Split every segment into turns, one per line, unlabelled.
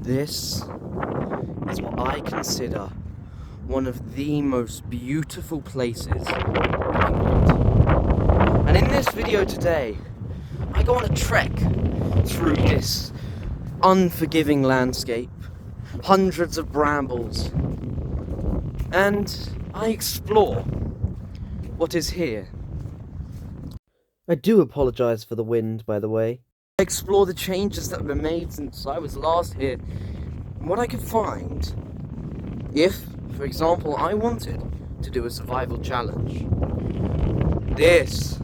This is what I consider one of the most beautiful places in England. And in this video today, I go on a trek through this unforgiving landscape, hundreds of brambles, and I explore what is here. I do apologise for the wind, by the way. I explore the changes that have been made since I was last here, and what I could find if, for example, I wanted to do a survival challenge. This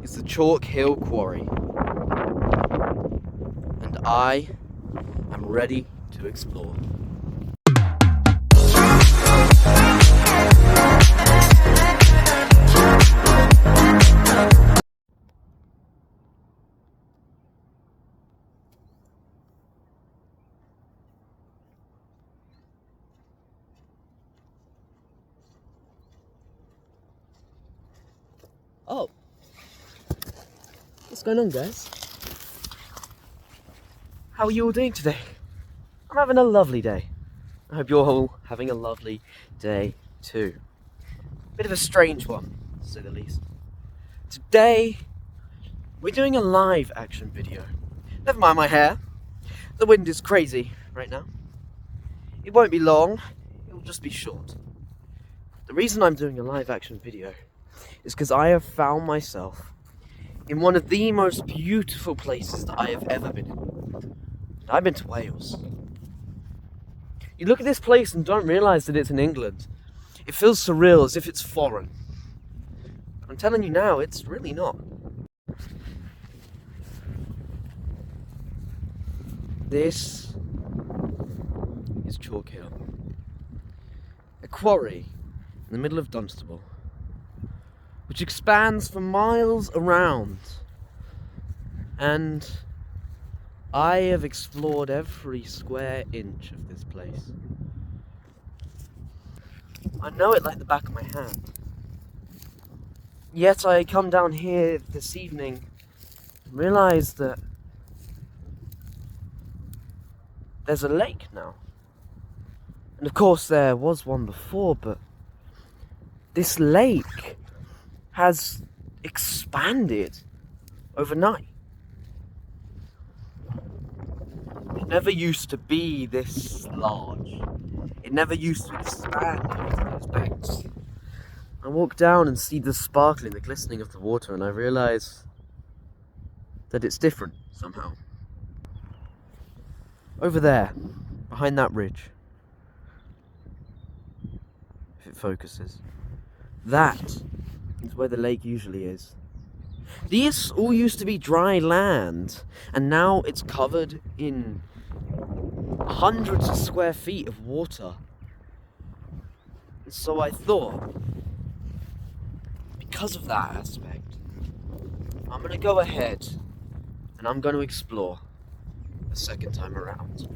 is the Chalk Hill Quarry, and I am ready to explore. Oh, what's going on, guys? How are you all doing today? I'm having a lovely day. I hope you're all having a lovely day too. Bit of a strange one, to say the least. Today, we're doing a live action video. Never mind my hair. The wind is crazy right now. It won't be long, it will just be short. The reason I'm doing a live action video is because I have found myself in one of the most beautiful places that I have ever been in. I've been to Wales. You look at this place and don't realise that it's in England. It feels surreal, as if it's foreign. I'm telling you now, it's really not. This is Chalk Hill, a quarry in the middle of Dunstable, which expands for miles around, and I have explored every square inch of this place. I know it like the back of my hand. Yet I come down here this evening and realise that there's a lake now. And of course there was one before, but this lake has expanded overnight. It never used to be this large. It never used to expand into those banks. I walk down and see the sparkling, the glistening of the water, and I realise that it's different somehow. Over there, behind that ridge, if it focuses, that is where the lake usually is. These all used to be dry land, and now it's covered in hundreds of square feet of water. And so I thought, because of that aspect, I'm going to go ahead and I'm going to explore a second time around.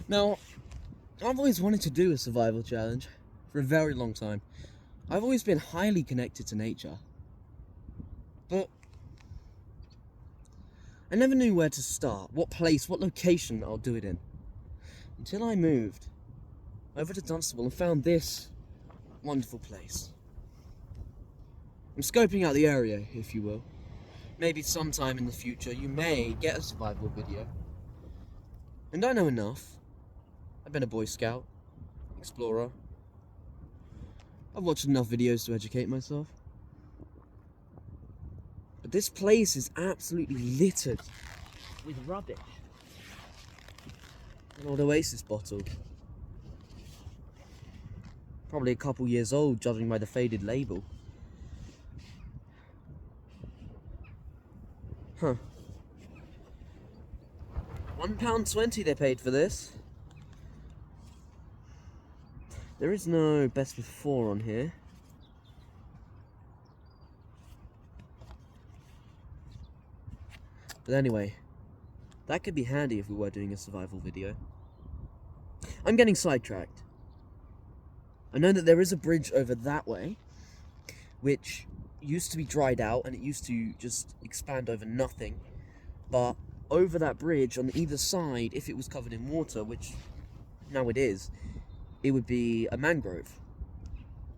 Now, I've always wanted to do a survival challenge for a very long time. I've always been highly connected to nature, but I never knew where to start, what place, what location I'll do it in, until I moved over to Dunstable and found this wonderful place. I'm scoping out the area, if you will. Maybe sometime in the future you may get a survival video. And I know enough. I've been a Boy Scout, explorer. I've watched enough videos to educate myself. But this place is absolutely littered with rubbish. An old Oasis bottle. Probably a couple years old, judging by the faded label. Huh. £1.20 they paid for this. There is no best before on here. But anyway, that could be handy if we were doing a survival video. I'm getting sidetracked. I know that there is a bridge over that way, which used to be dried out and it used to just expand over nothing. But over that bridge on either side, if it was covered in water, which now it is, it would be a mangrove.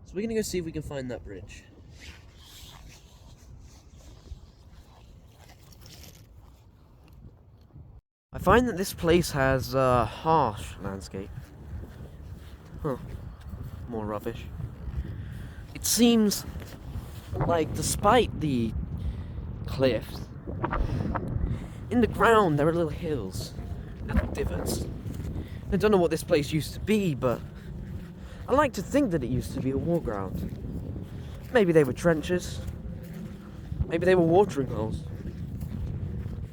So we're gonna go see if we can find that bridge. I find that this place has a harsh landscape. Huh. More rubbish. It seems like despite the cliffs, in the ground there are little hills, little divots. I don't know what this place used to be, but I like to think that it used to be a war ground. Maybe they were trenches. Maybe they were watering holes.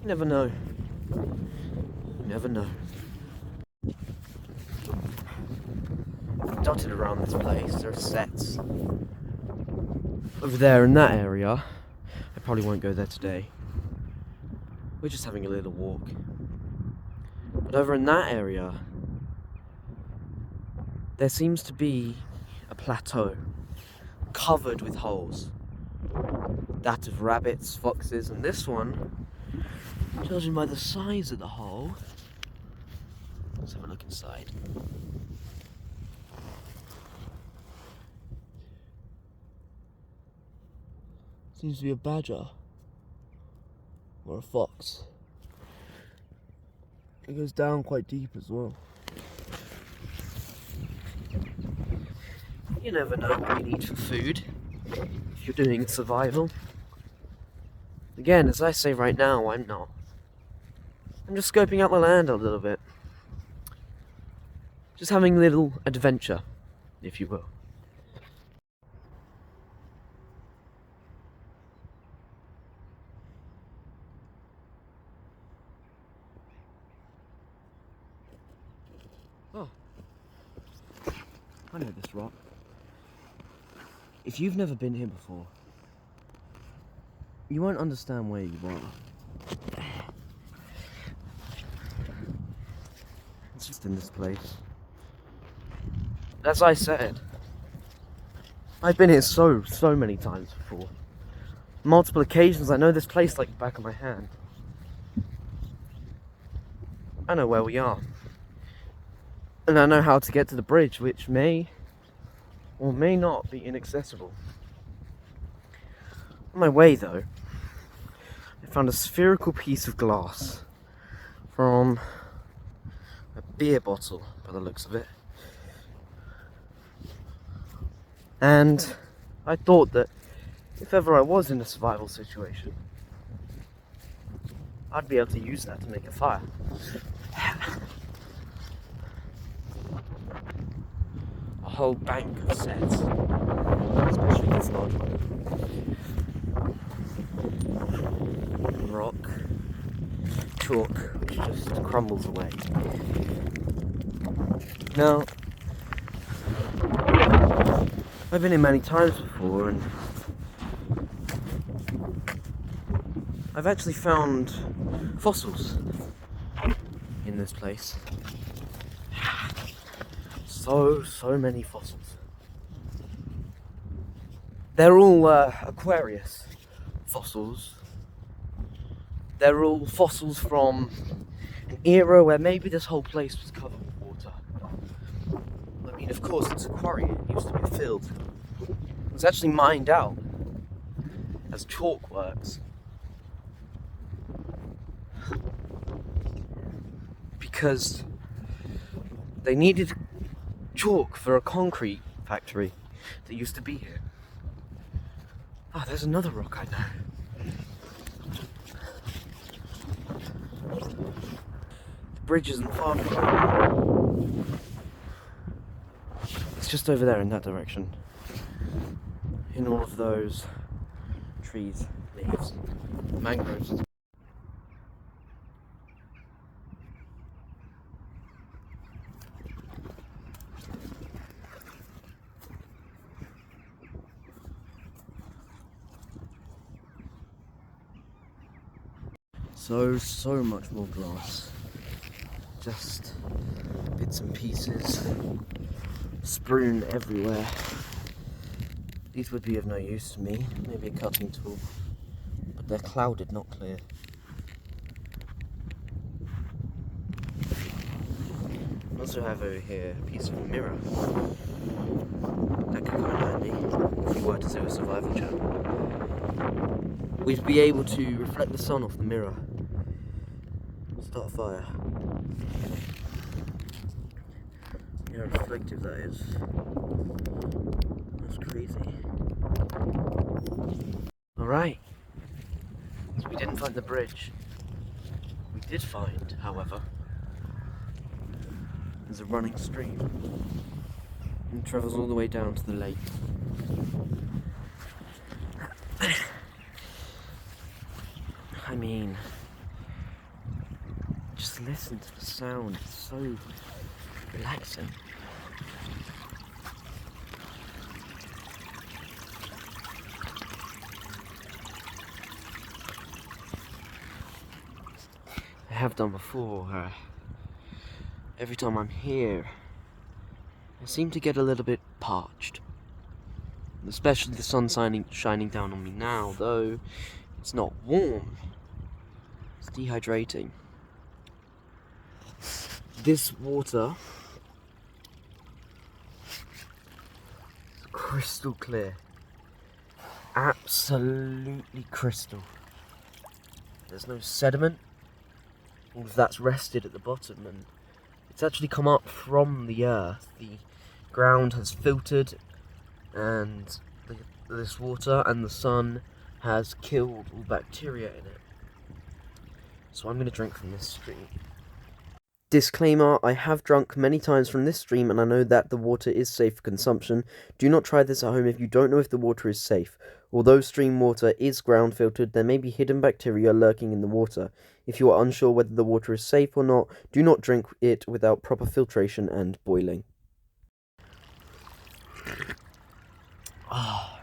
You never know. You never know. Dotted around this place, there are sets. Over there in that area, I probably won't go there today. We're just having a little walk. But over in that area, there seems to be a plateau covered with holes. That of rabbits, foxes, and this one, judging by the size of the hole, let's have a look inside. Seems to be a badger or a fox. It goes down quite deep as well. You never know what you need for food if you're doing survival. Again, as I say right now, I'm not. I'm just scoping out the land a little bit. Just having a little adventure, if you will. Oh, I know this rock. If you've never been here before, you won't understand where you are. It's just in this place. As I said, I've been here so many times before. Multiple occasions. I know this place like the back of my hand. I know where we are. And I know how to get to the bridge, which may or may not be inaccessible. On my way though, I found a spherical piece of glass from a beer bottle, by the looks of it. And I thought that if ever I was in a survival situation, I'd be able to use that to make a fire. A whole bank of sets, especially this large one. Rock, chalk, which just crumbles away. Now, I've been here many times before, and I've actually found fossils in this place. So many fossils. They're all Aquarius fossils. They're all fossils from an era where maybe this whole place was covered with water. I mean, of course, it's a quarry. It used to be a field. It was actually mined out, as chalk works. Because they needed chalk for a concrete factory that used to be here. Ah, there's another rock I know. The bridge isn't far from here. It's just over there in that direction. In all of those trees, leaves, mangroves. So much more grass. Just bits and pieces strewn everywhere. These would be of no use to me, maybe a cutting tool, but they're clouded, not clear. I also have over here a piece of a mirror. That could come in handy if you were to do a survival chat. We'd be able to reflect the sun off the mirror. Start a fire. You know how reflective that is. That's crazy. Alright. So we didn't find the bridge. We did find, however, there's a running stream. And it travels all the way down to the lake. I mean, just listen to the sound, it's so relaxing. I have done before, every time I'm here, I seem to get a little bit parched. Especially the sun shining down on me now, though it's not warm. It's dehydrating. This water is crystal clear. Absolutely crystal. There's no sediment. All of that's rested at the bottom, and it's actually come up from the earth. The ground has filtered, and this water and the sun has killed all bacteria in it. So I'm going to drink from this stream. Disclaimer, I have drunk many times from this stream and I know that the water is safe for consumption. Do not try this at home if you don't know if the water is safe. Although stream water is ground filtered, there may be hidden bacteria lurking in the water. If you are unsure whether the water is safe or not, do not drink it without proper filtration and boiling. Ah,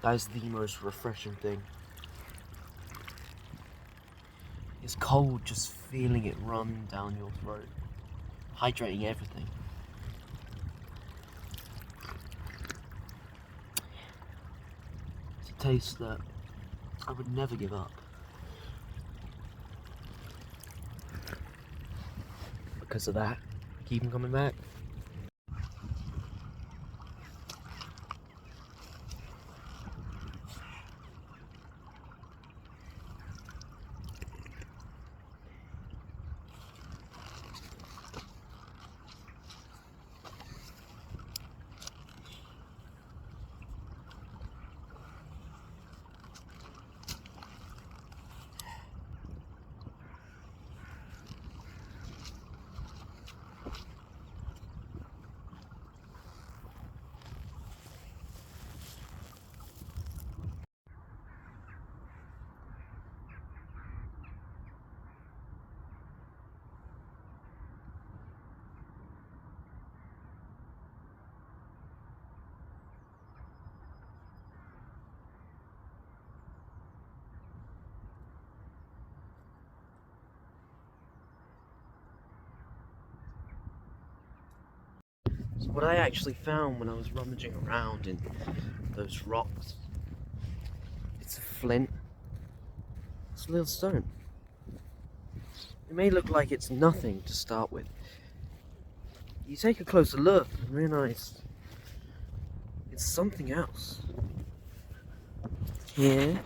that is the most refreshing thing. It's cold just feeling it run down your throat, hydrating everything. It's a taste that I would never give up. Because of that, keep them coming back. So what I actually found when I was rummaging around in those rocks, it's a flint. It's a little stone. It may look like it's nothing to start with. You take a closer look and realise it's something else. Here,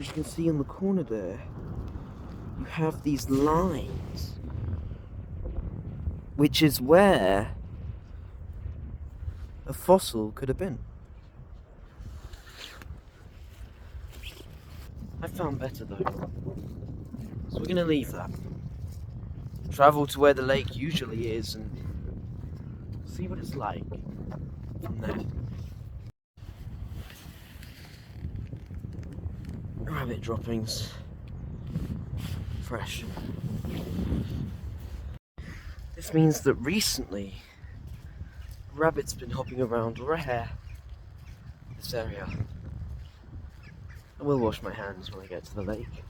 as you can see in the corner there, you have these lines, which is where a fossil could have been. I found better though, so we're going to leave that. Travel to where the lake usually is and see what it's like from there. Rabbit droppings. Fresh. This means that recently rabbits been hopping around rare in this area. I will wash my hands when I get to the lake,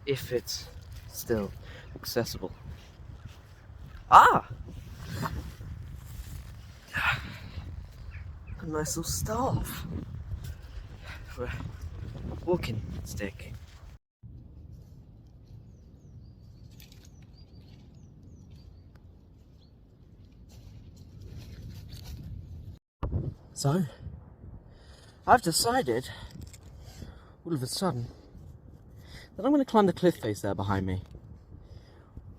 if it's still accessible. Ah! A nice little staff for a walking stick. So, I've decided, all of a sudden, that I'm going to climb the cliff face there behind me.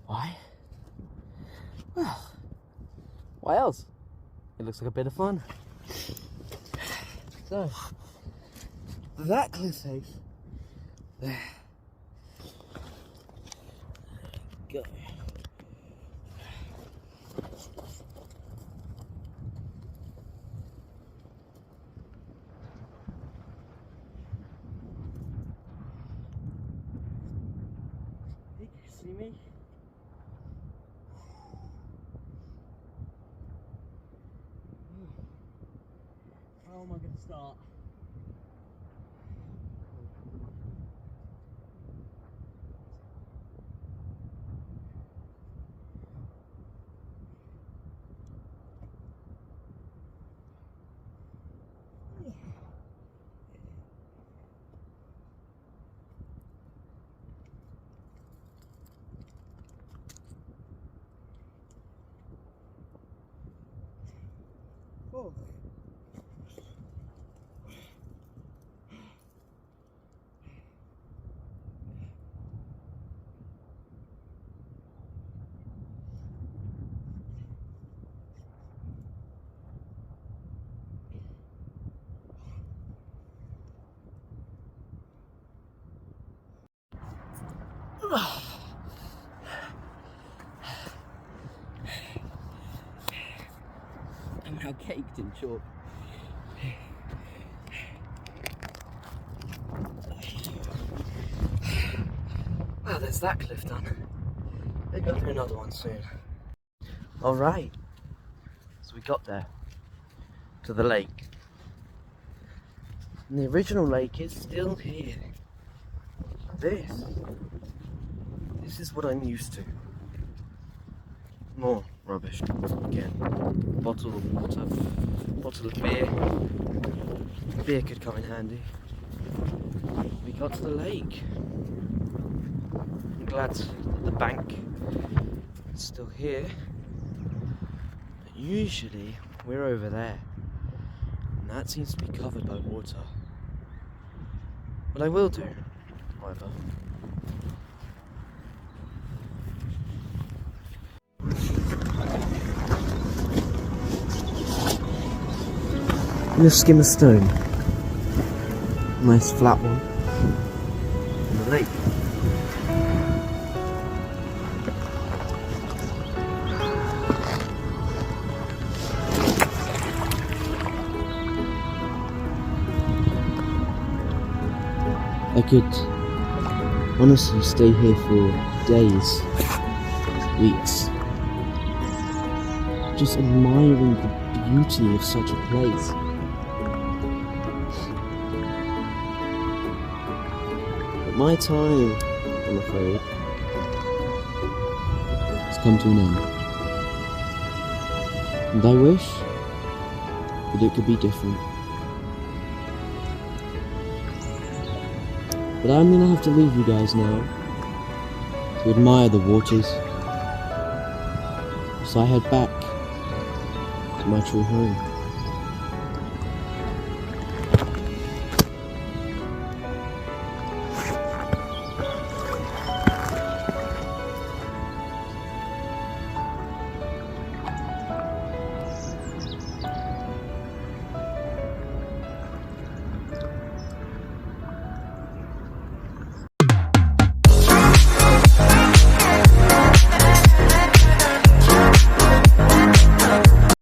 Why? Well, why else? It looks like a bit of fun. So, that cliff face, there. Go. See me? How am I going to start? Oh. I'm now caked in chalk. Well, there's that cliff done. Maybe I'll do another one soon. Alright, so we got there, to the lake. And the original lake is still here. This is what I'm used to. More rubbish. Again, bottle of water, bottle of beer. Beer could come in handy. We got to the lake. I'm glad that the bank is still here. But usually we're over there, and that seems to be covered by water. What I will do, however, I'm going to skim a stone. Nice flat one. In the lake. I could honestly stay here for days, weeks, just admiring the beauty of such a place. But my time, I'm afraid, has come to an end. And I wish that it could be different. But I'm gonna have to leave you guys now to admire the waters as I head back to my true home.